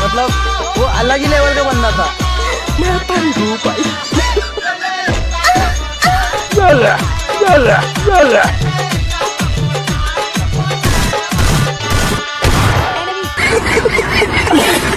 मतलब वो अलग ही लेवल का बंदा था। Enemy.